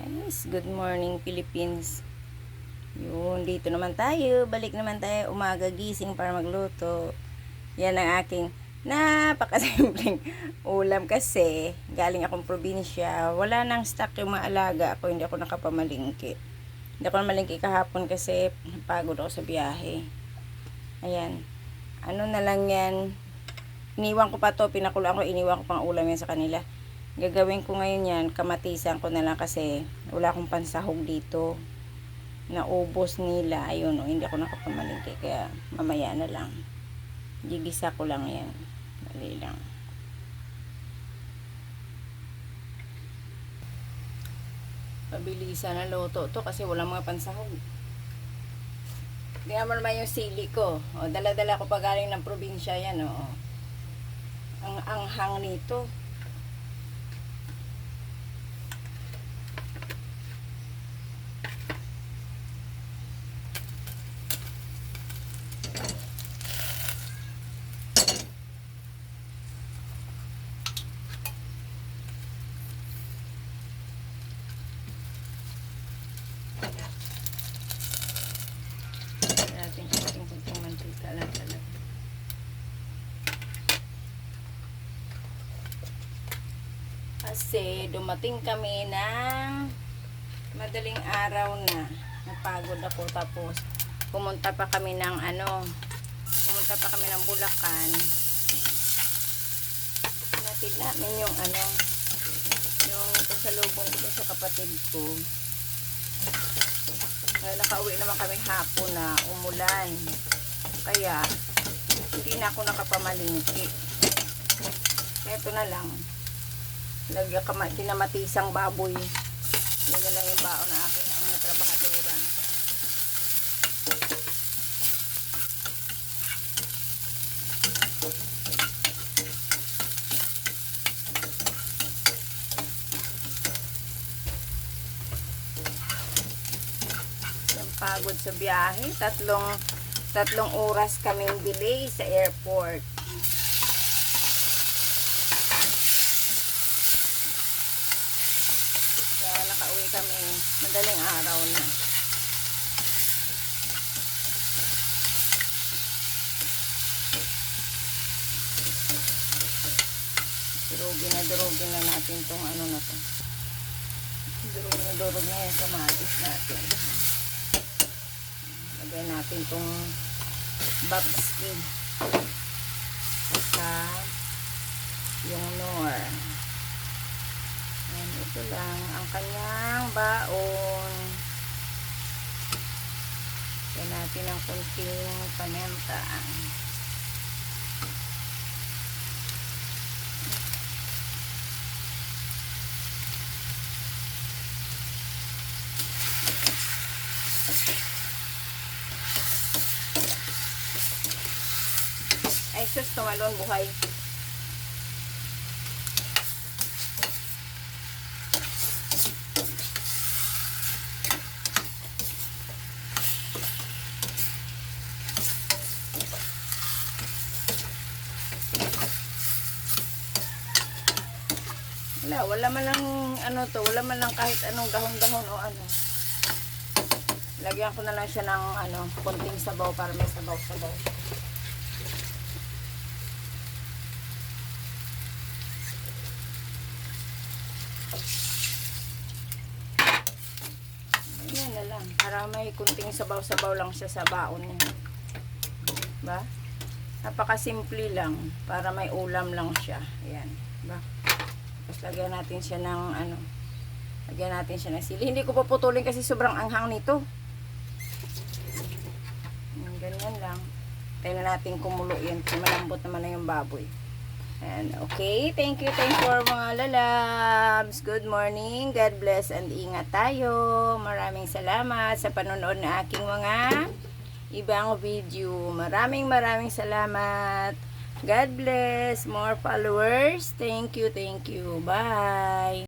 Guys, good morning Philippines. Yun, dito naman tayo. Balik naman tayo umaga gising para magluto. Yan ang aking napakasimpleng ulam kasi galing akong probinsya. Wala nang stock yung mga alaga ako. Hindi ako nakapamalingki. Hindi ako namalingki kahapon kasi pagod ako sa biyahe. Ayan. Ano na lang yan. Iniwan ko pa to. Pinakulaan ko. Iniwan ko pang ulam yan sa kanila. Gagawin ko ngayon yan, kamatisan ko na lang kasi wala akong pansahog dito. Naubos nila. Ayun, hindi ako nakapamalingki kaya mamaya na lang. Gigisa ko lang yan. Dali lang. Pabilisan na luto to kasi wala mga pansahog. Tingnan mo naman yung sili ko. O, dala-dala ko pa galing ng probinsya yan. O. Ang anghang nito. Kunting mantika lang talaga. Kasi dumating kami ng madaling araw na. Napagod ako tapos pumunta pa kami ng Bulacan. Natid namin yung yung pasalubong ko sa kapatid ko. Nakauwi naman kami hapon na umulan. Kaya, hindi na ako nakapamalingki. Ito na lang. Lagyan kinamatisang baboy. Yan na lang yung baon na aking trabahadora. Pagod sa biyahe, tatlong oras kaming delay sa airport. Kaya nakauwi kami madaling araw na. Durugin na natin tong na to. Durug na yung kamatis natin. Lagay natin itong babski saka yung nor. Ayan, ito lang ang kanyang baon. Lagyan natin ng kunting paminta. Ay, sus, tumalon buhay. Wala man lang wala man lang kahit anong dahon-dahon o ano. Lagyan ko na lang siya ng konting sabaw para may sabaw-sabaw. Ayan na lang. Para may kunting sabaw-sabaw lang siya sa baon niya. Diba? Napakasimple lang. Para may ulam lang siya. Ayan. Diba? Tapos lagyan natin siya ng lagyan natin siya ng sili. Hindi ko paputulin kasi sobrang anghang nito. Ganyan lang. Tayo na natin kumulo yan. Malambot naman na yung baboy. And okay, thank you for mga lalabs. Good morning, God bless and ingat tayo. Maraming salamat sa panonood ng aking mga ibang video. Maraming salamat. God bless, more followers. Thank you. Bye.